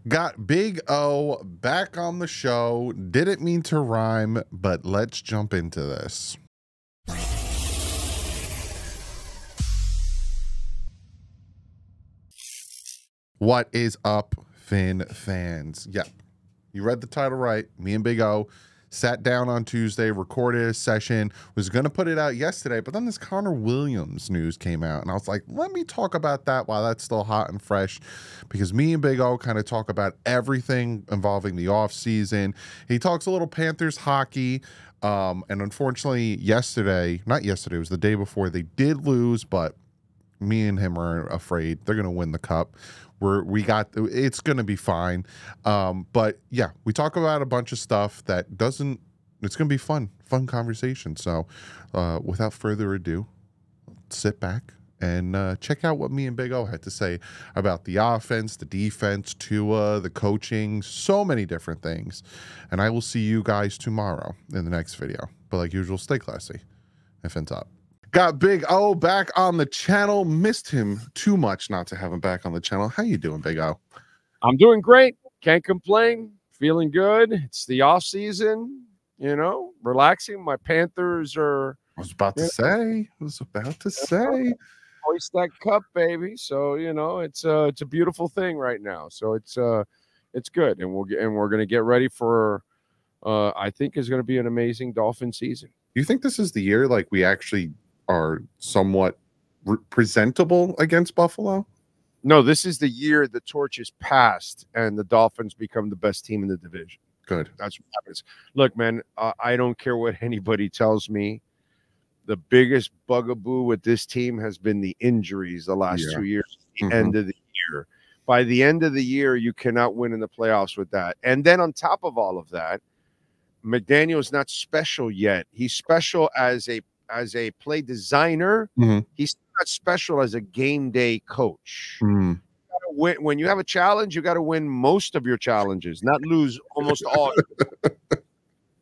Got Big O back on the show. Didn't mean to rhyme, but let's jump into this. What is up, Finn fans? Yep, you read the title right. Me and Big O sat down on Tuesday, recorded a session, was going to put it out yesterday, but then this Connor Williams news came out, and I was like, let me talk about that while that's still hot and fresh, because me and Big O kind of talk about everything involving the offseason. He talks a little Panthers hockey, and unfortunately not yesterday, it was the day before, they did lose, but me and him are afraid they're going to win the cup. It's going to be fine. But yeah, we talk about a bunch of stuff that it's going to be fun conversation. So without further ado, sit back and check out what me and Big O had to say about the offense, the defense, Tua, the coaching, so many different things. And I will see you guys tomorrow in the next video. But like usual, stay classy and fins up. Got Big O back on the channel. Missed him too much not to have him back on the channel. How you doing, Big O? I'm doing great. Can't complain. Feeling good. It's the off season, relaxing. My Panthers are. I was about to say. Hoist that cup, baby. So it's a beautiful thing right now. So it's good, and we're gonna get ready for. I think is going to be an amazing Dolphin season. You think this is the year like we actually are somewhat presentable against Buffalo? No, this is the year the torch is passed and the Dolphins become the best team in the division. Good. That's what happens. Look, man, I don't care what anybody tells me. The biggest bugaboo with this team has been the injuries the last 2 years. The end of the year. By the end of the year, you cannot win in the playoffs with that. And then on top of all of that, McDaniel's not special yet. He's special as a play designer. He's not special as a game day coach. You gotta win. When you have a challenge, you got to win most of your challenges, not lose almost all.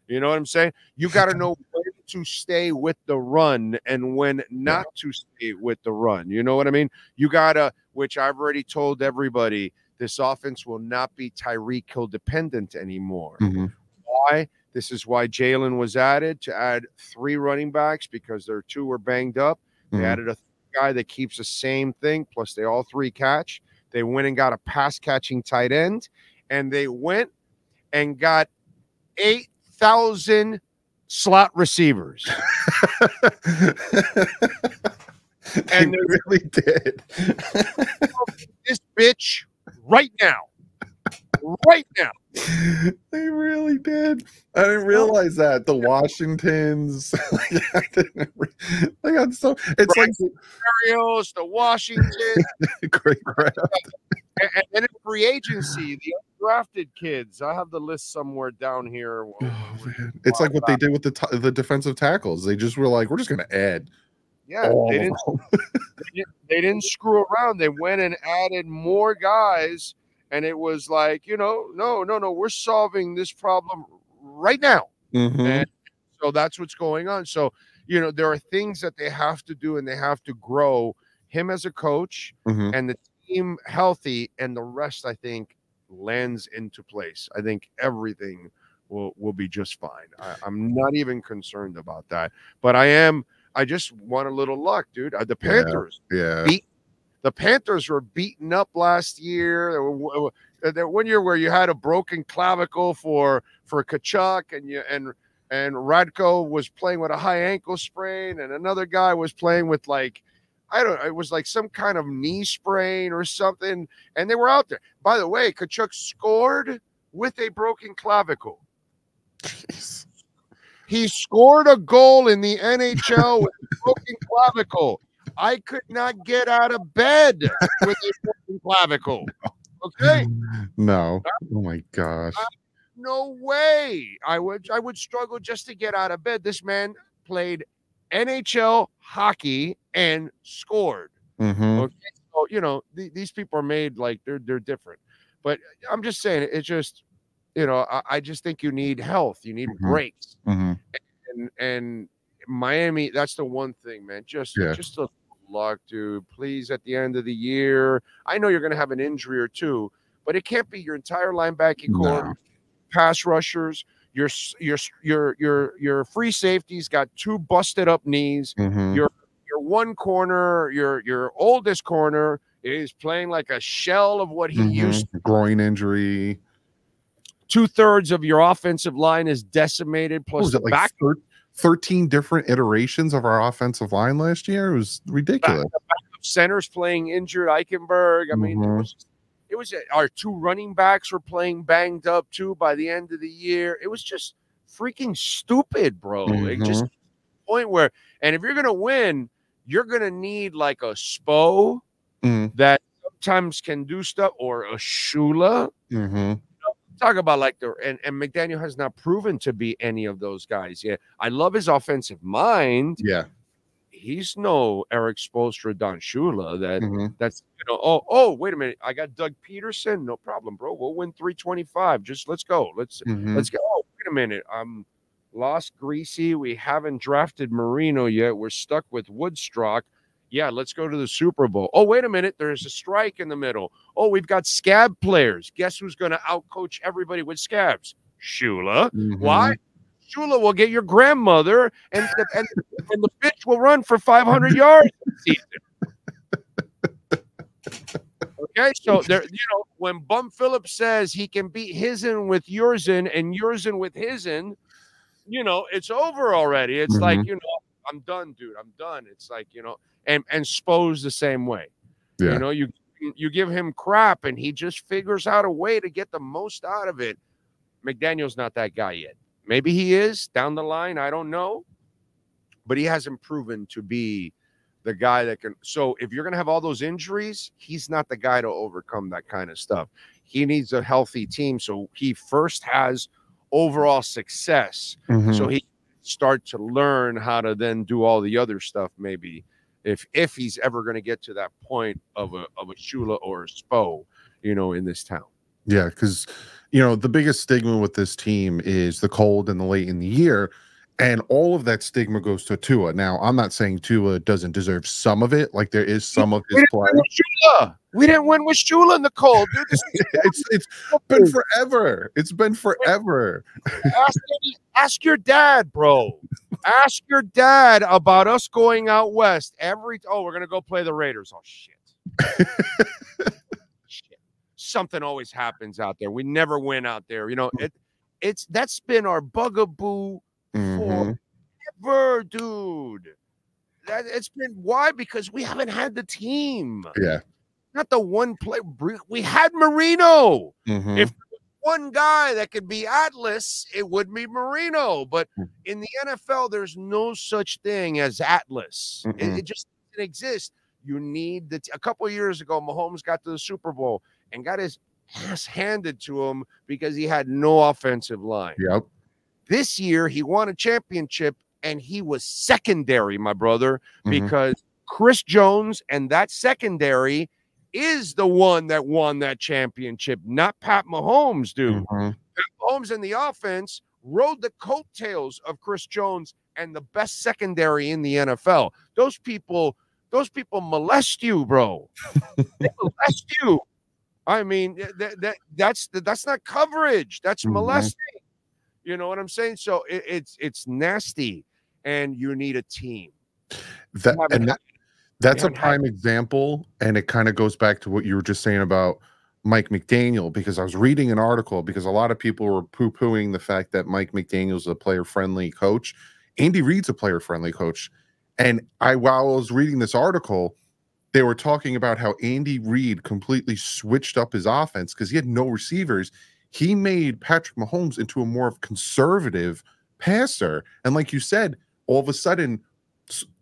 You know what I'm saying? You got to know when to stay with the run and when not to stay with the run. You know what I mean? You got to, which I've already told everybody, this offense will not be Tyreek Hill dependent anymore. Why? This is why Jalen was added, to add 3 running backs, because their 2 were banged up. They added a guy that keeps the same thing, plus they all 3 catch. They went and got a pass-catching tight end, and they went and got 8,000 slot receivers. And they really did. This bitch right now. Right now. They really did. I didn't realize that. The Washingtons. It's like the Washington. Great crap. And then in free agency, the undrafted kids. I have the list somewhere down here. Oh, man. It's like what they did with the defensive tackles. They just were like, we're just going to add. Yeah, they didn't screw around. They went and added more guys. And it was like, no, we're solving this problem right now. And so that's what's going on. So, there are things that they have to do, and they have to grow him as a coach and the team healthy, and the rest, I think, lands into place. I think everything will be just fine. I'm not even concerned about that. But I just want a little luck, dude. The Panthers The Panthers were beaten up last year. There one year where you had a broken clavicle for Kachuk, and Radko was playing with a high ankle sprain, and another guy was playing with it was like some kind of knee sprain or something, and they were out there. By the way, Kachuk scored with a broken clavicle. Jeez. He scored a goal in the NHL with a broken clavicle. I could not get out of bed with a broken clavicle. Okay? No. Oh my gosh. No way. I would struggle just to get out of bed. This man played NHL hockey and scored. Okay? So, these people are made like they're different. But I'm just saying, it's just, I just think you need health. You need breaks. And Miami, that's the one thing, man. Just a luck, dude. Please, at the end of the year, I know you're going to have an injury or two, but it can't be your entire linebacking core, No. pass rushers. Your free safety's got 2 busted up knees. Your one corner, your oldest corner is playing like a shell of what he used to. Groin injury. 2/3 of your offensive line is decimated. Plus the back 13 different iterations of our offensive line last year. It was ridiculous. The backup centers playing injured. Eichenberg. I mean, it was our 2 running backs were playing banged up too by the end of the year. It was just freaking stupid, bro. It just point where, and if you're gonna win, you're gonna need like a Spo that sometimes can do stuff, or a Shula. Talk about like and McDaniel has not proven to be any of those guys yet. I love his offensive mind. Yeah. He's no Eric Spoelstra, Don Shula. That's oh wait a minute, I got Doug Peterson. No problem, bro. We'll win 325. Just let's go. Let's go. Oh, wait a minute. Lost Greasy. We haven't drafted Marino yet. We're stuck with Woodstock. Yeah, let's go to the Super Bowl. Oh, wait a minute. There's a strike in the middle. Oh, we've got scab players. Guess who's going to outcoach everybody with scabs? Shula. Why? Shula will get your grandmother, and the bitch will run for 500 yards this season. Okay, so there, when Bum Phillips says he can beat hisin with yoursin and yoursin with hisin, it's over already. It's like, I'm done, dude. I'm done. It's like, and Spo's the same way. Yeah. You give him crap and he just figures out a way to get the most out of it. McDaniel's not that guy yet. Maybe he is down the line. I don't know. But he hasn't proven to be the guy that can. So if you're going to have all those injuries, he's not the guy to overcome that kind of stuff. He needs a healthy team. So he first has overall success. So he start to learn how to then do all the other stuff, maybe if he's ever going to get to that point of a Shula or a Spo, in this town. Yeah, because the biggest stigma with this team is the cold and the late in the year, and all of that stigma goes to Tua. Now, I'm not saying Tua doesn't deserve some of it. Like, there is some of his play. We didn't win with Shula in the cold, dude. It's been forever. It's been forever. Ask your dad, bro. Ask your dad about us going out west we're gonna go play the Raiders. Oh shit. Shit. Something always happens out there. We never win out there. That's been our bugaboo forever, dude. It's been why? Because we haven't had the team. Yeah. Not the one play. We had Marino. If one guy that could be Atlas, it would be Marino. But in the NFL, there's no such thing as Atlas. It just doesn't exist. You need a couple of years ago, Mahomes got to the Super Bowl and got his ass handed to him because he had no offensive line. Yep. This year, he won a championship, and he was secondary, my brother, because Chris Jones and that secondary is the one that won that championship, not Pat Mahomes, dude. Pat Mahomes and the offense rode the coattails of Chris Jones and the best secondary in the NFL. Those people molest you, bro. They molest you. I mean, that's not coverage. That's molesting. You know what I'm saying? So it's nasty, and you need a team. That's a prime example, and it kind of goes back to what you were just saying about Mike McDaniel, because I was reading an article, because a lot of people were poo-pooing the fact that Mike McDaniel's a player-friendly coach. Andy Reid's a player-friendly coach. And while I was reading this article, they were talking about how Andy Reid completely switched up his offense because he had no receivers. He made Patrick Mahomes into a more conservative passer. And like you said, all of a sudden,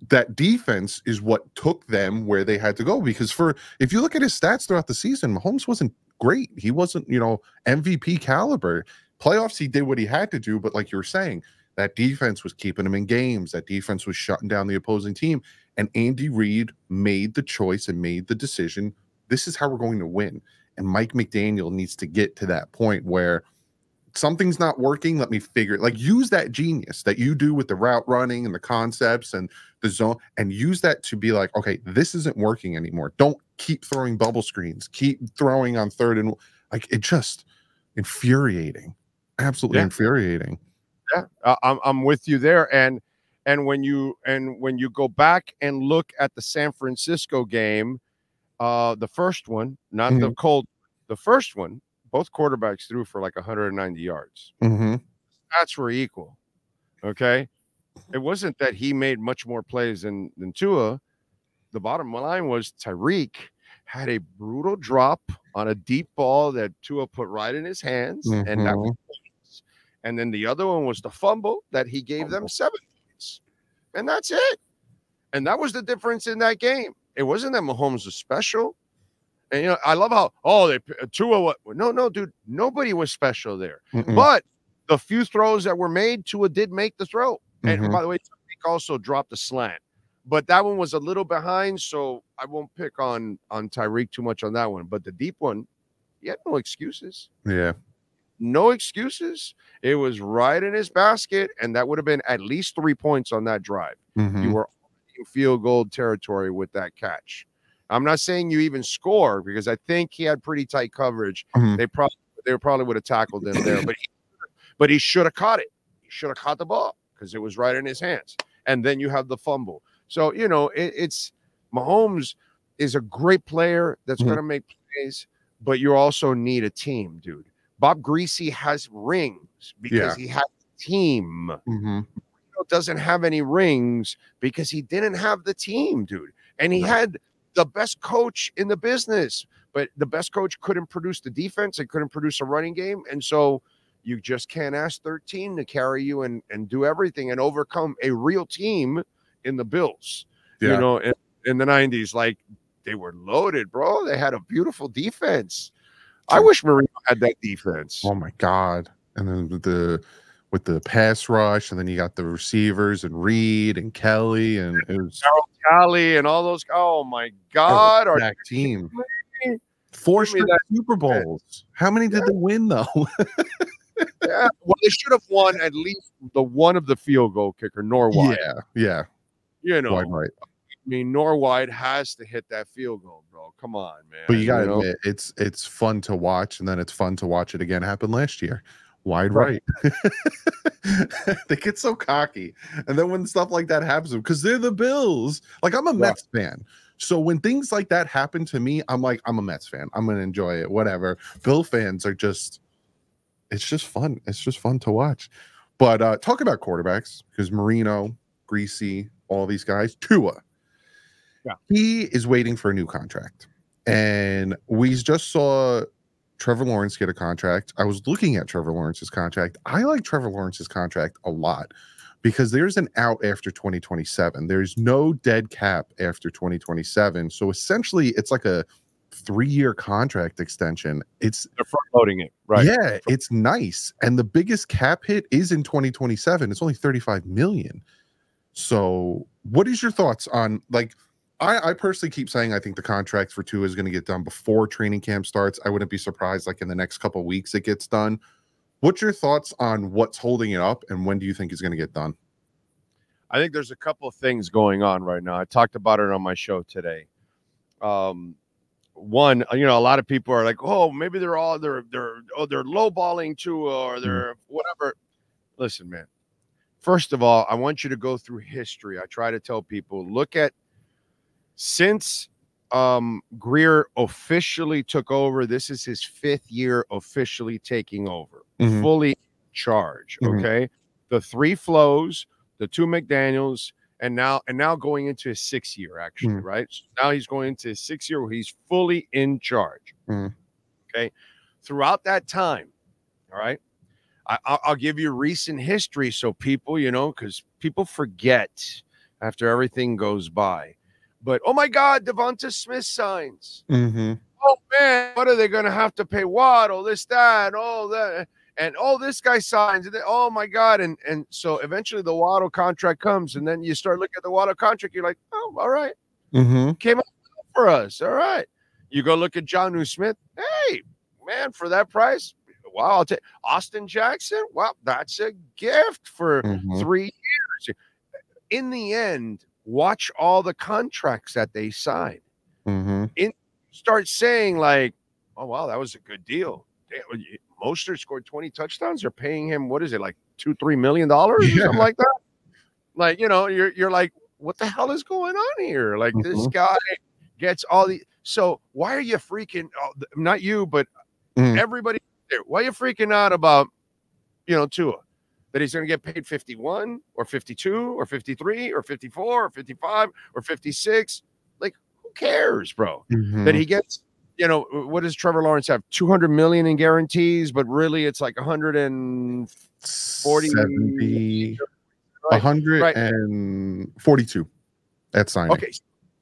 that defense is what took them where they had to go. Because if you look at his stats throughout the season, Mahomes wasn't great. He wasn't, MVP caliber. Playoffs, he did what he had to do. But like you were saying, that defense was keeping him in games. That defense was shutting down the opposing team. And Andy Reid made the choice and made the decision. This is how we're going to win. And Mike McDaniel needs to get to that point where something's not working. Let me figure it. Like, use that genius that you do with the route running and the concepts and the zone, and use that to be like, okay, this isn't working anymore. Don't keep throwing bubble screens. Keep throwing on third and Like, it just infuriating, absolutely infuriating. Yeah, I'm with you there. And when you go back and look at the San Francisco game, the first one, not the cold, the first one, both quarterbacks threw for like 190 yards. That's were equal. Okay. It wasn't that he made much more plays than Tua. The bottom line was Tyreek had a brutal drop on a deep ball that Tua put right in his hands, and that was points. And then the other one was the fumble that he gave them 7 points, and that's it. And that was the difference in that game. It wasn't that Mahomes was special. And you know, I love how they Tua. What? No, dude, nobody was special there. But the few throws that were made, Tua did make the throw. And by the way, Tyreek also dropped a slant. But that one was a little behind, so I won't pick on Tyreek too much on that one. But the deep one, he had no excuses. Yeah. No excuses. It was right in his basket, and that would have been at least 3 points on that drive. You were in field goal territory with that catch. I'm not saying you even score, because I think he had pretty tight coverage. They probably would have tackled him there, but he should have caught it. He should have caught the ball because it was right in his hands. And then you have the fumble. So, you know, it's Mahomes is a great player that's going to make plays, but you also need a team, dude. Bob Greasy has rings because he has a team. Doesn't have any rings because he didn't have the team, dude. And he had the best coach in the business, but the best coach couldn't produce the defense and couldn't produce a running game. And so you just can't ask 13 to carry you and do everything and overcome a real team in the Bills. You know, in the 90s, like, they were loaded, bro. They had a beautiful defense. I wish Marino had that defense. Oh my God. And then with the pass rush, and then you got the receivers and Reed and Kelly, and it was Kelly and all those. Oh my God. That team. 4 straight Super Bowls. How many did they win though? Well, they should have won at least the one of the field goal kicker, Norwide. Yeah. You know, right. I mean, Norwide has to hit that field goal, bro. Come on, man. But you gotta admit, it's fun to watch, and then it's fun to watch it again happen last year. Wide right. They get so cocky. And then when stuff like that happens, because they're the Bills. Like, I'm a Mets fan. So when things like that happen to me, I'm like, I'm a Mets fan. I'm gonna enjoy it. Whatever. Bill fans are just, it's just fun. It's just fun to watch. But talk about quarterbacks, because Marino, Greasy, all these guys, Tua. He is waiting for a new contract. And we just saw Trevor Lawrence get a contract. I was looking at Trevor Lawrence's contract. I like Trevor Lawrence's contract a lot because there's an out after 2027. There's no dead cap after 2027. So essentially, it's like a 3-year contract extension. They're front loading it, right? Yeah, it's nice. And the biggest cap hit is in 2027. It's only $35 million. So what is your thoughts on, like, I personally keep saying I think the contract for Tua is going to get done before training camp starts. I wouldn't be surprised, like, in the next couple of weeks it gets done. What's your thoughts on what's holding it up, and when do you think it's going to get done? I think there's a couple of things going on right now. I talked about it on my show today. One, you know, a lot of people are like, oh, maybe they're lowballing Tua, or they're whatever. Listen, man. First of all, I want you to go through history. I try to tell people, look at since Greer officially took over, this is his 5th year officially taking over, fully in charge. Okay. The 3 Flows, the 2 McDaniels, and now going into his 6th year, actually, right? So now he's going into his 6th year where he's fully in charge. Okay. Throughout that time, all right, I'll give you recent history so people, you know, because people forget after everything goes by. But, oh, my God, Devonta Smith signs. Oh, man, what are they going to have to pay Waddle, this, that, all that? And, oh, this guy signs. And then, oh, my God. And so eventually the Waddle contract comes. And then you start looking at the Waddle contract. You're like, oh, all right. Came up for us. All right. You go look at Jonnu Smith. Hey, man, for that price, wow, I'll take Austin Jackson. Wow, that's a gift for 3 years. In the end, watch all the contracts that they sign. Start saying, like, Oh, wow, that was a good deal. Mostert scored 20 touchdowns. They're paying him, what is it, like $2-3 million or something like that? Like, you're like, what the hell is going on here? Like, this guy gets all the. So why are you freaking? Not you, but everybody there. Why are you freaking out about, Tua? That he's going to get paid 51 or 52 or 53 or 54 or 55 or 56? Like, who cares, bro? That he gets. What does Trevor Lawrence have? 200 million in guarantees, but really it's like 140, 70, 142 at signing. Okay,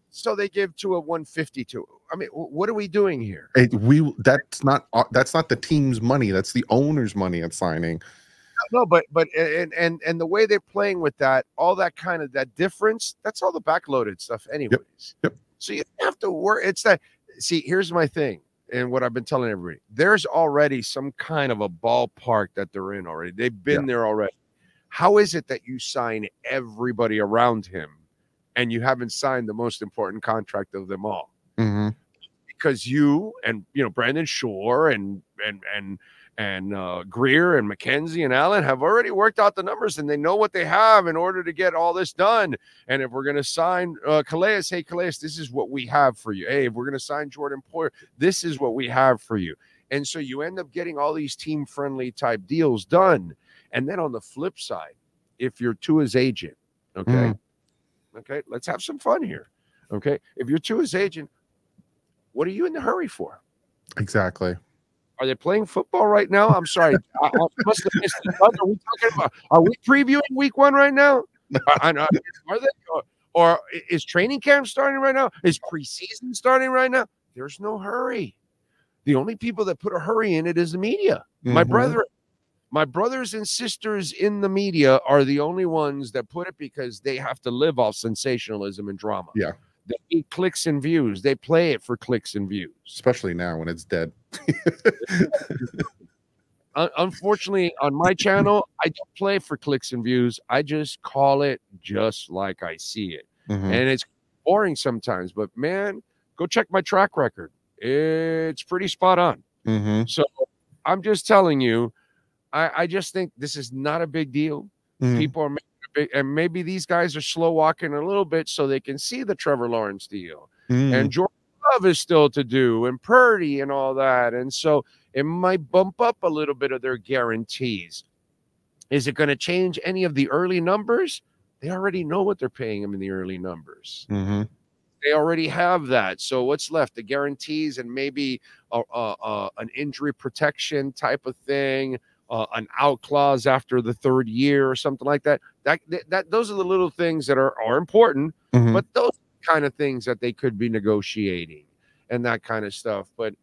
so they give to a 152. I mean, what are we doing here? That's not the team's money. That's the owner's money at signing. No, but and the way they're playing with that, all that kind of that difference, that's all the backloaded stuff, anyways. Yep. So you have to work. It's that. See, here's my thing, and what I've been telling everybody: there's already some kind of a ballpark that they're in already. They've been there already. How is it that you sign everybody around him, and you haven't signed the most important contract of them all? Because you and Brandon Shore and Greer and McKenzie and Allen have already worked out the numbers, and they know what they have in order to get all this done. And if we're going to sign Calais, hey, Calais, this is what we have for you. Hey, if we're going to sign Jordan Poyer, this is what we have for you. And so you end up getting all these team-friendly type deals done. And then on the flip side, if you're Tua's agent, okay, let's have some fun here. Okay, if you're Tua's agent, what are you in the hurry for? Exactly. Are they playing football right now? I'm sorry. I must have missed it. Are we previewing week 1 right now? Are they? Or is training camp starting right now? Is preseason starting right now? There's no hurry. The only people that put a hurry in it is the media. My brothers and sisters in the media are the only ones that put it because they have to live off sensationalism and drama. Yeah. They need clicks and views. They play it for clicks and views. Especially now when it's dead. Unfortunately, on my channel, I don't play for clicks and views. I just call it just like I see it. And it's boring sometimes. But, man, go check my track record. It's pretty spot on. So I'm just telling you, I just think this is not a big deal. People are making and maybe these guys are slow walking a little bit so they can see the Trevor Lawrence deal. And Jordan Love is still to do, and Purdy and all that. And so it might bump up a little bit of their guarantees. Is it going to change any of the early numbers? They already know what they're paying him in the early numbers. They already have that. So what's left? The guarantees and maybe an injury protection type of thing. An out clause after the 3rd year or something like that. Those are the little things that are important, but those kind of things that they could be negotiating and that kind of stuff. But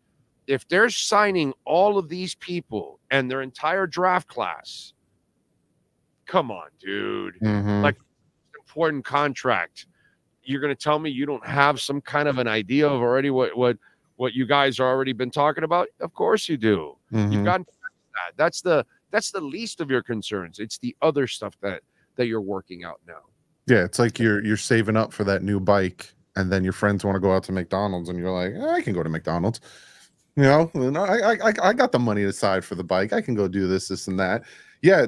if they're signing all of these people and their entire draft class, come on, dude. Like, important contract. You're going to tell me you don't have some kind of an idea of already what you guys are already been talking about? Of course you do. You've got that's the least of your concerns. It's the other stuff that you're working out now. Yeah, it's like you're saving up for that new bike, and then your friends want to go out to McDonald's, and you're like, I can go to McDonald's. I got the money aside for the bike. I can go do this, and that. Yeah,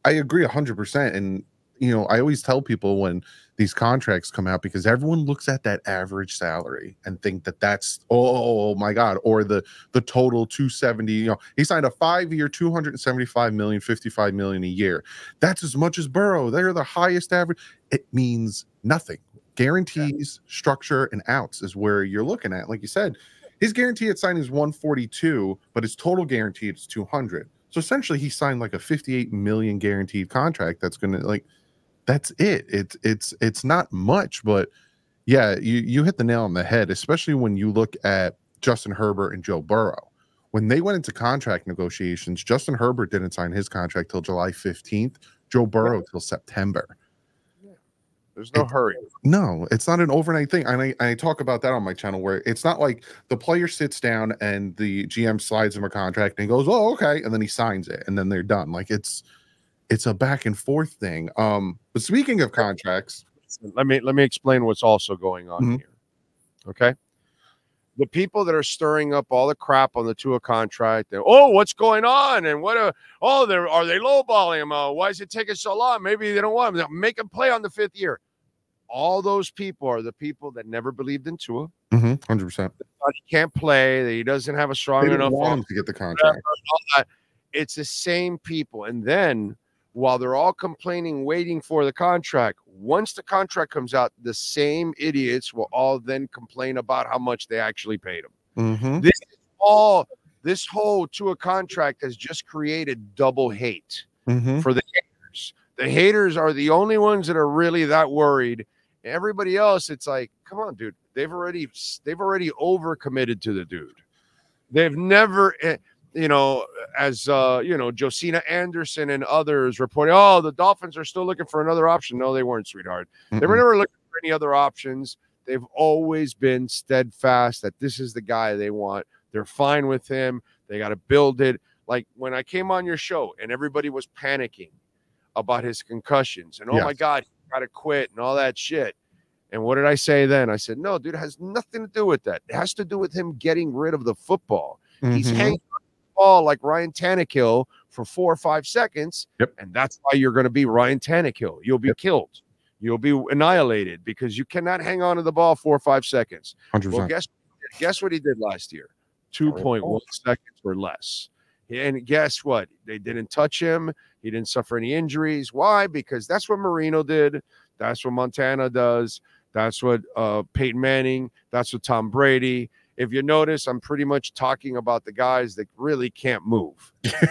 I agree 100%. And I always tell people when these contracts come out, because everyone looks at that average salary and think that that's, oh my God, or the total 270. He signed a 5-year, $275 million, $55 million a year. That's as much as Burrow. They're the highest average. It means nothing. Guarantees, structure, and outs is where you're looking at. Like you said, his guarantee at signing is 142, but his total guaranteed is 200. So essentially, he signed like a 58 million guaranteed contract. That's gonna that's it. It's not much, but yeah, you hit the nail on the head. Especially when you look at Justin Herbert and Joe Burrow. When they went into contract negotiations, Justin Herbert didn't sign his contract till July 15th. Joe Burrow till September. There's no hurry. No, it's not an overnight thing. And I talk about that on my channel, where it's not like the player sits down and the GM slides him a contract and he goes, oh, okay. And then he signs it and then they're done. Like it's a back and forth thing. But speaking of contracts, let me explain what's also going on here. Okay. the people that are stirring up all the crap on the Tua contract, oh, what's going on? And are they lowballing him? Why is it taking so long? Maybe they don't want him. Make him play on the 5th year. All those people are the people that never believed in Tua. 100%. He can't play, that he doesn't have a strong enough arm to get the contract. All that. It's the same people. And then while they're all complaining, waiting for the contract, once the contract comes out, the same idiots will all then complain about how much they actually paid him. This whole Tua contract has just created double hate for the haters. The haters are the only ones that are really that worried. Everybody else, it's like, come on, dude. They've already overcommitted to the dude. They've never, as Josina Anderson and others reporting, oh, the Dolphins are still looking for another option. No, they weren't, sweetheart. They were never looking for any other options. They've always been steadfast that this is the guy they want. They're fine with him. They got to build it. Like when I came on your show and everybody was panicking about his concussions and, oh my God, he got to quit and all that shit. And what did I say then? I said, no, dude, it has nothing to do with that. It has to do with him getting rid of the football. He's hanging on the ball like Ryan Tannehill for 4 or 5 seconds. And that's why you're going to be Ryan Tannehill. You'll be killed. You'll be annihilated because you cannot hang on to the ball 4 or 5 seconds. 100%. Well, guess what he did last year? 2.1 seconds or less. And guess what? They didn't touch him. He didn't suffer any injuries. Why? Because that's what Marino did. That's what Montana does. That's what Peyton Manning. That's what Tom Brady. If you notice, I'm pretty much talking about the guys that really can't move. Okay.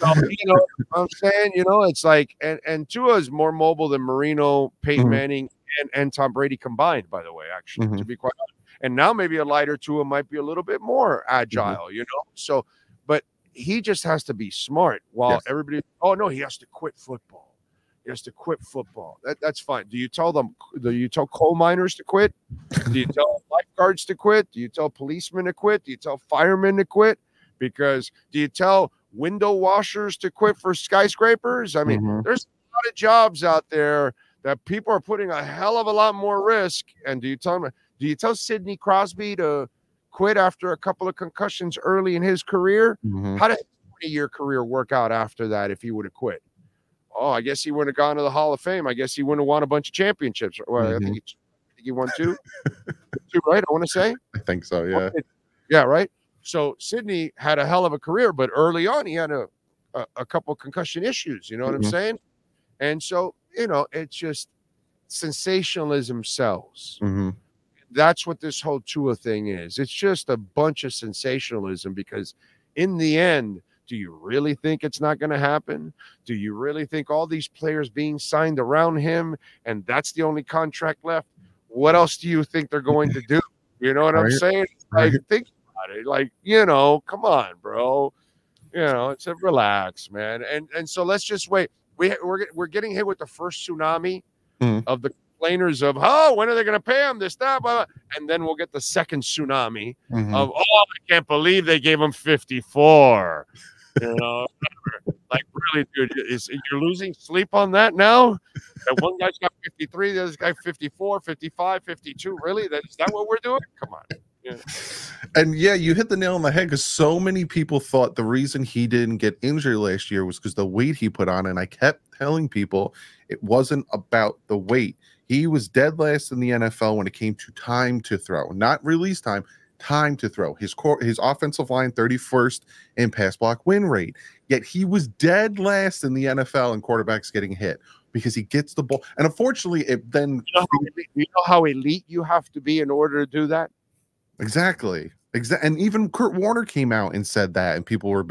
So, what I'm saying, it's like, and Tua is more mobile than Marino, Peyton Manning, and Tom Brady combined, by the way, actually, to be quite honest. And now maybe a lighter Tua might be a little bit more agile, So, but he just has to be smart while everybody, oh, no, he has to quit football. He has to quit football. That's fine. Do you tell coal miners to quit? Do you tell lifeguards to quit? Do you tell policemen to quit? Do you tell firemen to quit? Because do you tell window washers to quit for skyscrapers? I mean, there's a lot of jobs out there that people are putting a hell of a lot more risk. And do you tell Sidney Crosby to quit after a couple of concussions early in his career? How did his 20-year career work out after that if he would have quit? Oh, I guess he wouldn't have gone to the Hall of Fame. I guess he wouldn't have won a bunch of championships. Well, I think he won 2. 2, right? I want to say. I think so, yeah. Yeah, right? So Sidney had a hell of a career, but early on he had a couple concussion issues. You know what I'm saying? And so, it's just sensationalism sells. That's what this whole Tua thing is. It's just a bunch of sensationalism because in the end, do you really think it's not going to happen? Do you really think all these players being signed around him and that's the only contract left? What else do you think they're going to do? You know what I'm saying? Like, think about it. Like, come on, bro. It's a relax, man. And so let's just wait. We're getting hit with the first tsunami of the complainers of, oh, when are they going to pay him this, that, blah, blah. And then we'll get the second tsunami of, oh, I can't believe they gave him 54. Like, really, dude, you're losing sleep on that now? That one guy's got 53, the other guy 54, 55, 52. Really? Is that what we're doing? Come on. Yeah. And yeah, you hit the nail on the head because so many people thought the reason he didn't get injured last year was because the weight he put on. And I kept telling people it wasn't about the weight. He was dead last in the NFL when it came to time to throw, not release time. Time to throw. His offensive line 31st in pass block win rate. Yet he was dead last in the NFL in quarterbacks getting hit because he gets the ball. And unfortunately, it then you know how elite you have to be in order to do that. Exactly. And even Kurt Warner came out and said that, and people were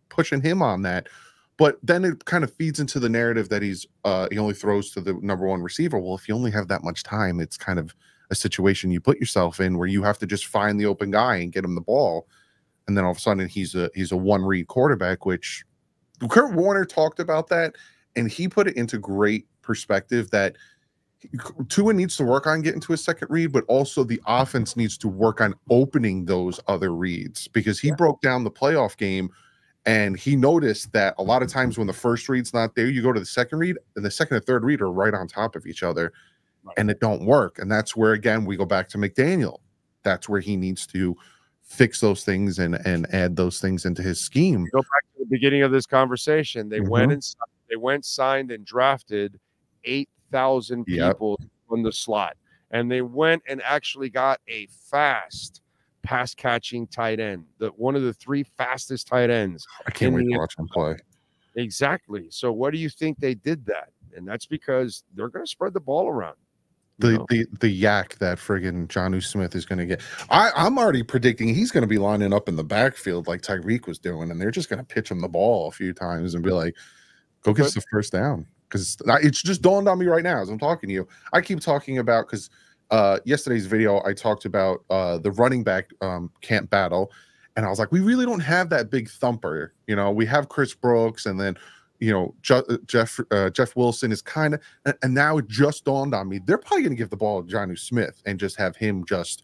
pushing him on that. But then it kind of feeds into the narrative that he only throws to the number one receiver. Well, if you only have that much time, it's kind of a situation you put yourself in where you have to just find the open guy and get him the ball. And then all of a sudden he's a one-read quarterback, which Kurt Warner talked about that, and he put it into great perspective that Tua needs to work on getting to his second read, but also the offense needs to work on opening those other reads because he broke down the playoff game and he noticed that a lot of times when the first read's not there, you go to the second read and the second and third read are right on top of each other. And it don't work. And that's where, again, we go back to McDaniel. that's where he needs to fix those things and add those things into his scheme. Go back to the beginning of this conversation. They went, signed, and drafted 8,000 people on the slot, and they went and actually got a fast pass catching tight end, one of the 3 fastest tight ends. I can't wait to watch him play. Exactly. So what do you think they did that? And that's because they're going to spread the ball around. The yak that friggin' Jonnu Smith is going to get. I'm already predicting he's going to be lining up in the backfield like Tyreek was doing, and they're just going to pitch him the ball a few times and be like, go get us the first down. Because it's just dawned on me right now as I'm talking to you. I keep talking about, because yesterday's video I talked about the running back camp battle, and I was like, we really don't have that big thumper. You know, we have Chris Brooks, and then Jeff Wilson is kind of, and now it just dawned on me, they're probably going to give the ball to Jonnu Smith and just have him just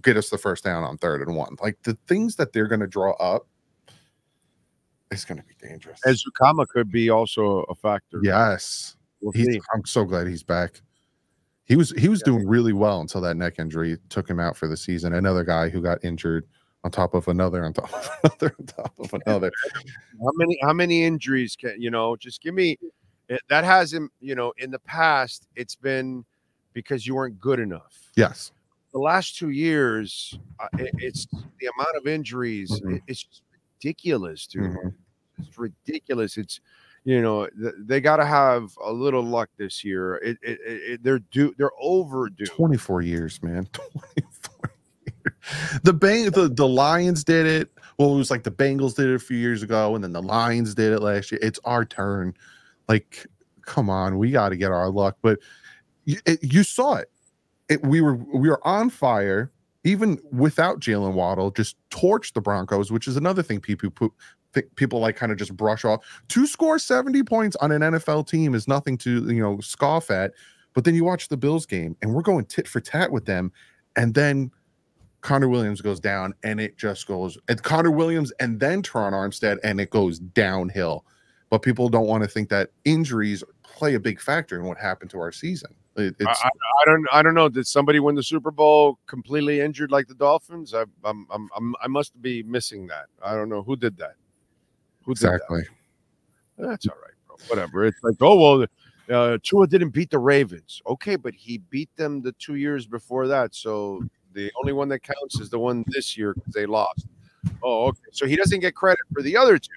get us the first down on 3rd and 1. Like, the things that they're going to draw up, it's going to be dangerous. Ezukama could be also a factor. Yes. I'm so glad he's back. He was doing really well until that neck injury took him out for the season. Another guy who got injured on top of another, on top of another, on top of another. How many injuries can, just give me that? Has him, in the past, it's been because you weren't good enough. Yes. The last 2 years, it's the amount of injuries. It's just ridiculous, dude. It's ridiculous. It's, they got to have a little luck this year. They're overdue. 24 years, man. 24 years. The Lions did it. Well, it was like the Bengals did it a few years ago, and then the Lions did it last year. It's our turn. Like, come on, we got to get our luck. But you saw it. We were on fire, even without Jalen Waddle. Just torched the Broncos, which is another thing people like kind of just brush off. To score 70 points on an NFL team is nothing to scoff at. But then you watch the Bills game, and we're going tit for tat with them, and then Connor Williams goes down, and it just goes. And Connor Williams, and then Teron Armstead, and it goes downhill. But people don't want to think that injuries play a big factor in what happened to our season. I don't know. Did somebody win the Super Bowl completely injured like the Dolphins? I must be missing that. I don't know who did that. Exactly. That's all right, bro. Whatever. It's like, oh well, Tua didn't beat the Ravens. Okay, but he beat them the 2 years before that. So the only one that counts is the one this year because they lost. Oh, okay. So he doesn't get credit for the other 2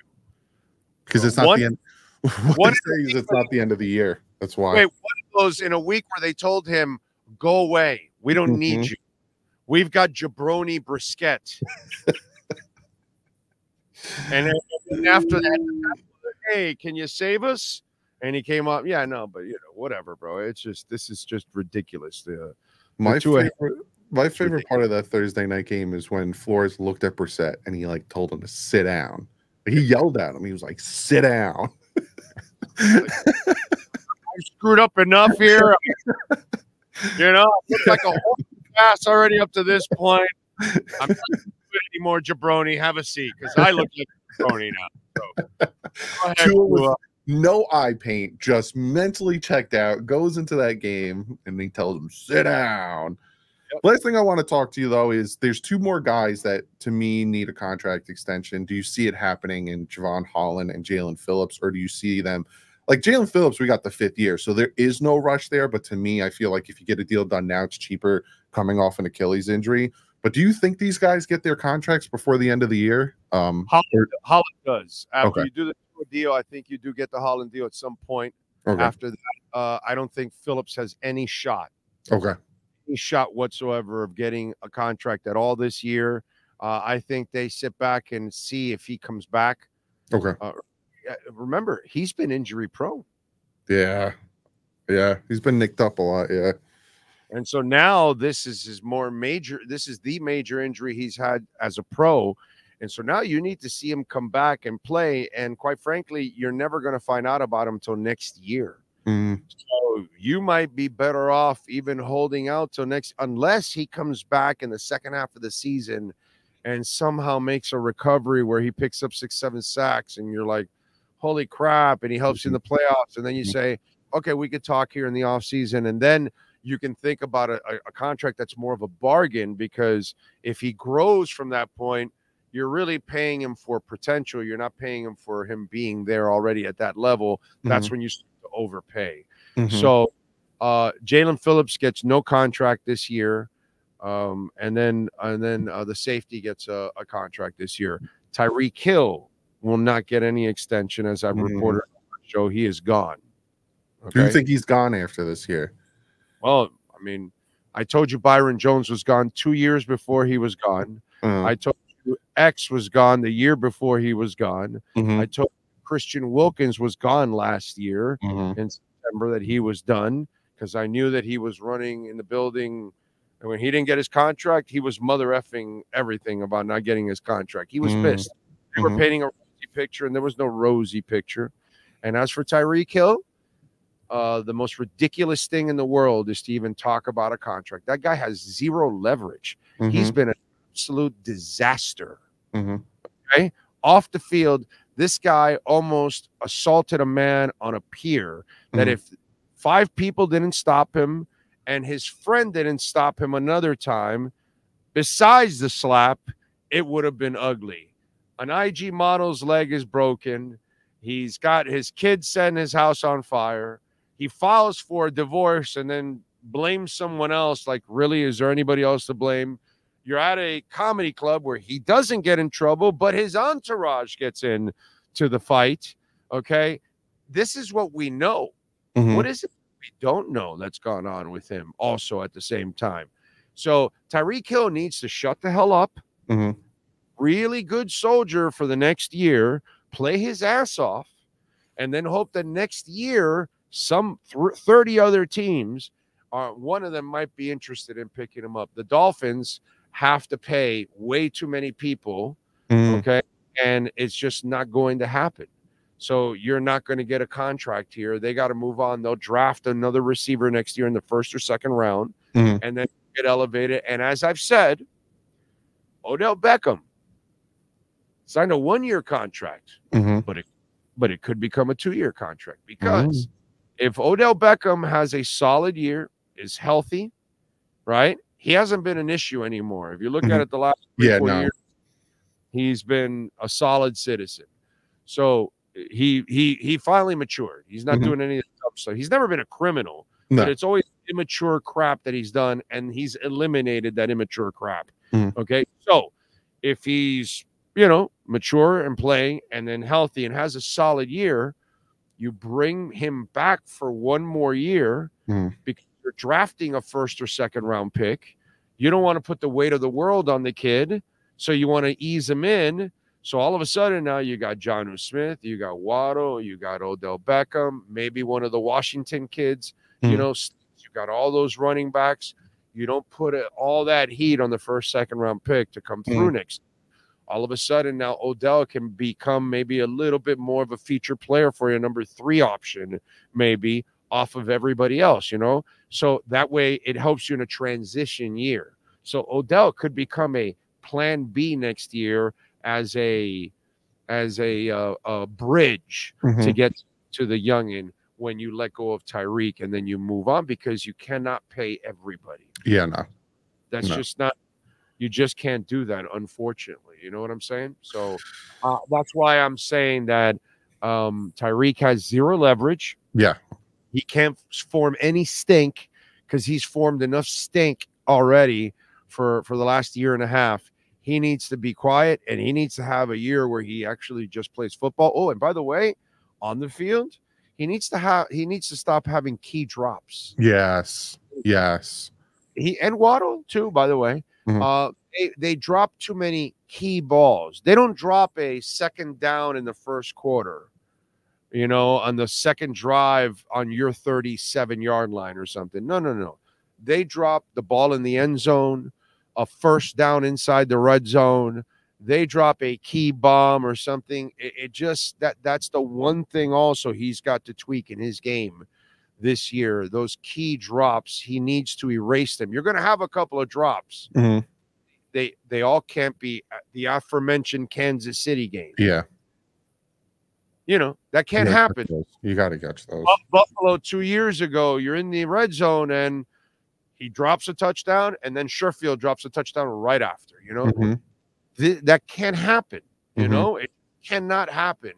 because it's not the end. It's not the end of the year. That's why. Wait, one of those in a week where they told him, "Go away. We don't need you. We've got jabroni brisket." And then after that, hey, can you save us? And he came up, yeah, no, but whatever, bro. It's just, this is just ridiculous. My favorite part of that Thursday night game is when Flores looked at Brissett and he told him to sit down. He yelled at him. He was like, "Sit down." I screwed up enough here. I look like a whole pass already up to this point. I'm not going to do any more jabroni. Have a seat because I look like a jabroni now. So, no eye paint, just mentally checked out, goes into that game, and he tells him, "Sit down." Yep. Last thing I want to talk to you, though, is there's 2 more guys that, to me, need a contract extension. Do you see it happening in Javon Holland and Jalen Phillips, or do you see them like Jalen Phillips? We got the 5th year, so there is no rush there. But to me, I feel like if you get a deal done now, it's cheaper coming off an Achilles injury. But do you think these guys get their contracts before the end of the year? Holland does. After you do the deal, I think you do get the Holland deal at some point. After that, I don't think Phillips has any shot. Any shot whatsoever of getting a contract at all this year. I think they sit back and see if he comes back. Remember, he's been injury prone. Yeah, he's been nicked up a lot. Yeah. And so now this is his more major. This is the major injury he's had as a pro. And so now you need to see him come back and play. And quite frankly, you're never going to find out about him until next year. So you might be better off even holding out till unless he comes back in the second half of the season and somehow makes a recovery where he picks up 6-7 sacks and you're like, holy crap. And he helps you in the playoffs. And then you say, okay, we could talk here in the offseason. And then you can think about a contract that's more of a bargain, because if he grows from that point, you're really paying him for potential. You're not paying him for him being there already at that level. That's when you start to overpay. So Jalen Phillips gets no contract this year. And then the safety gets a contract this year. Tyreek Hill will not get any extension, as I've reported on the show. He is gone. Do you think he's gone after this year? Well, I mean, I told you Byron Jones was gone 2 years before he was gone. I told you X was gone the year before he was gone. I told you Christian Wilkins was gone last year in September, that he was done, because I knew that he was running in the building. And when he didn't get his contract, he was mother effing everything about not getting his contract. He was pissed. They were painting a rosy picture, and there was no rosy picture. And as for Tyreek Hill, the most ridiculous thing in the world is to even talk about a contract. That guy has zero leverage. He's been an absolute disaster. Okay? Off the field, this guy almost assaulted a man on a pier that if 5 people didn't stop him and his friend didn't stop him another time, besides the slap, it would have been ugly. An IG model's leg is broken. He's got his kids setting his house on fire. He files for a divorce and then blames someone else. Like, really, is there anybody else to blame? You're at a comedy club where he doesn't get in trouble, but his entourage gets in to the fight. Okay, this is what we know. What is it we don't know that's gone on with him also at the same time? So Tyreek Hill needs to shut the hell up. Really good soldier for the next year, play his ass off, and then hope that next year some 30 other teams, one of them might be interested in picking him up. The Dolphins have to pay way too many people, okay? And it's just not going to happen. So you're not going to get a contract here. They got to move on. They'll draft another receiver next year in the 1st or 2nd round, and then get elevated. And as I've said, Odell Beckham signed a 1-year contract, but it could become a 2-year contract, because if Odell Beckham has a solid year, is healthy, right? He hasn't been an issue anymore. If you look at it the last 3-4 years, he's been a solid citizen. So he finally matured. He's not doing any of the stuff. So he's never been a criminal, but it's always immature crap that he's done, and he's eliminated that immature crap. Okay, so if he's, you know, mature and playing and then healthy and has a solid year, you bring him back for 1 more year, because you're drafting a 1st or 2nd round pick. You don't want to put the weight of the world on the kid, so you want to ease him in. So all of a sudden now you got Jonnu Smith, you got Waddle, you got Odell Beckham, maybe one of the Washington kids, you know, you got all those running backs. You don't put all that heat on the 1st, 2nd round pick to come through next. All of a sudden now Odell can become maybe a little bit more of a feature player for your number 3 option, maybe off of everybody else, you know? So that way it helps you in a transition year. So Odell could become a plan B next year as a bridge to get to the youngin when you let go of Tyreek, and then you move on, because you cannot pay everybody. That's just not, you just can't do that, unfortunately. You know what I'm saying? So that's why I'm saying that Tyreek has 0 leverage. He can't form any stink, because he's formed enough stink already for the last 1.5 years. He needs to be quiet, and he needs to have a year where he actually just plays football. Oh, and by the way, on the field, he needs to stop having key drops. Yes. He and Waddle too, by the way. They drop too many key balls. They don't drop a 2nd down in the 1st quarter, you know, on the 2nd drive on your 37-yard line or something. No. They drop the ball in the end zone, a 1st down inside the red zone. They drop a key bomb or something. It just, that's the one thing also he's got to tweak in his game this year. Those key drops, he needs to erase them. You're going to have a couple of drops. They all can't be the aforementioned Kansas City game. You know, that can't happen. You got to catch those. Buffalo 2 years ago, you're in the red zone and he drops a touchdown, and then Sherfield drops a touchdown right after. You know, Mm-hmm. that can't happen. You Mm-hmm. know, it cannot happen.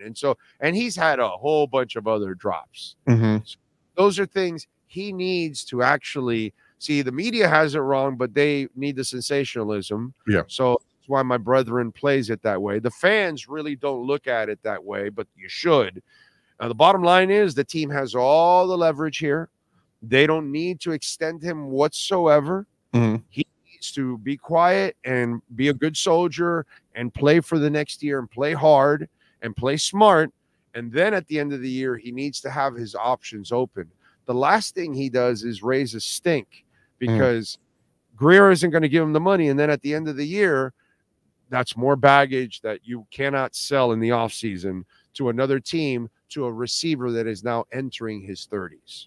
And he's had a whole bunch of other drops. Mm-hmm. So those are things he needs to actually see. The media has it wrong, but they need the sensationalism. Yeah. So that's why my brethren plays it that way. The fans really don't look at it that way, but you should. The bottom line is the team has all the leverage here. They don't need to extend him whatsoever. Mm-hmm. He needs to be quiet and be a good soldier and play for the next year and play hard and play smart. And then at the end of the year, he needs to have his options open. The last thing he does is raise a stink because Greer isn't going to give him the money. And then at the end of the year, that's more baggage that you cannot sell in the offseason to another team, to a receiver that is now entering his 30s.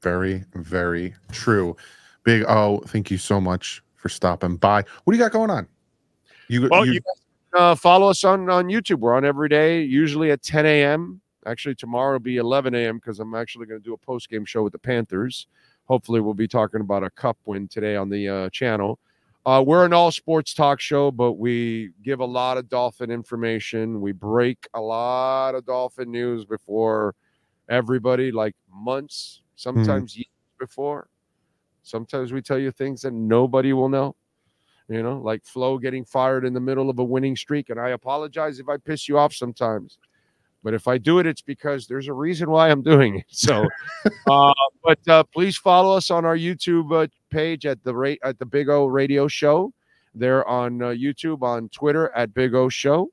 Very, very true. Big O, thank you so much for stopping by. What do you got going on? You guys, follow us on YouTube. We're on every day, usually at 10 a.m. Actually, tomorrow will be 11 a.m. because I'm actually going to do a post-game show with the Panthers. Hopefully, we'll be talking about a cup win today on the channel. We're an all-sports talk show, but we give a lot of Dolphin information. We break a lot of Dolphin news before everybody, like months, sometimes years before. Sometimes we tell you things that nobody will know. You know, like Flo getting fired in the middle of a winning streak. And I apologize if I piss you off sometimes. But if I do it, it's because there's a reason why I'm doing it. So, but please follow us on our YouTube page at the Big O Radio Show. They're on YouTube, on Twitter at Big O Show.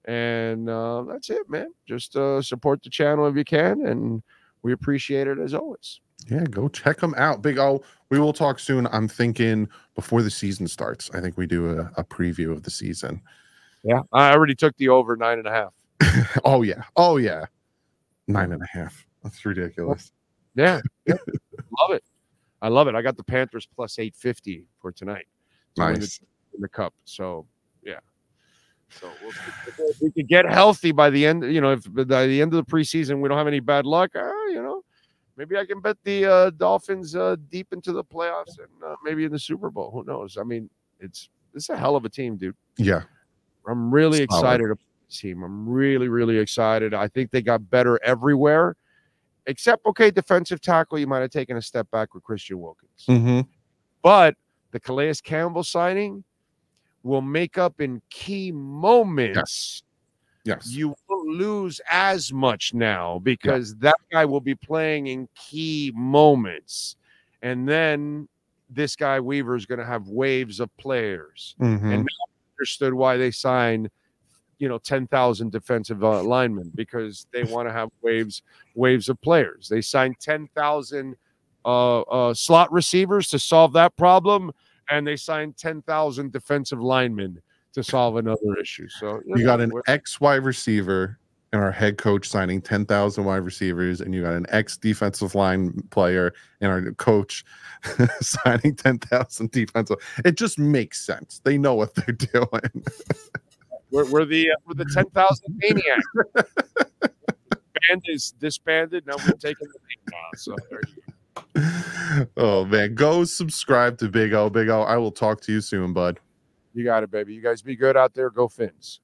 And that's it, man. Just support the channel if you can. And we appreciate it as always. Yeah, go check them out. Big O, we will talk soon. I'm thinking before the season starts. I think we do a preview of the season. Yeah, I already took the over 9.5. Oh, yeah. 9.5. That's ridiculous. Yeah. Love it. I love it. I got the Panthers plus 850 for tonight. Nice. In the cup. So, yeah. So we could get healthy by the end. You know, if by the end of the preseason we don't have any bad luck, you know, maybe I can bet the Dolphins deep into the playoffs and maybe in the Super Bowl. Who knows? I mean, it's a hell of a team, dude. Yeah. I'm really excited about this team. I'm really, really excited. I think they got better everywhere, except, okay, defensive tackle, you might have taken a step back with Christian Wilkins. But the Calais Campbell signing will make up in key moments. Yes. You won't lose as much now because that guy will be playing in key moments. And then this guy Weaver is going to have waves of players. And now I understood why they signed, 10,000 defensive linemen, because they want to have waves of players. They signed 10,000 slot receivers to solve that problem. And they signed 10,000 defensive linemen to solve another issue. So you got an ex-wide receiver and our head coach signing 10,000 wide receivers, and you got an ex-defensive line player and our coach signing 10,000 defensive. It just makes sense. They know what they're doing. We're the 10,000 maniacs. Band is disbanded. Now we're taking the name now. So there you go. Oh man, go subscribe to Big O. Big O, I will talk to you soon, bud. You got it, baby. You guys be good out there. Go Fins.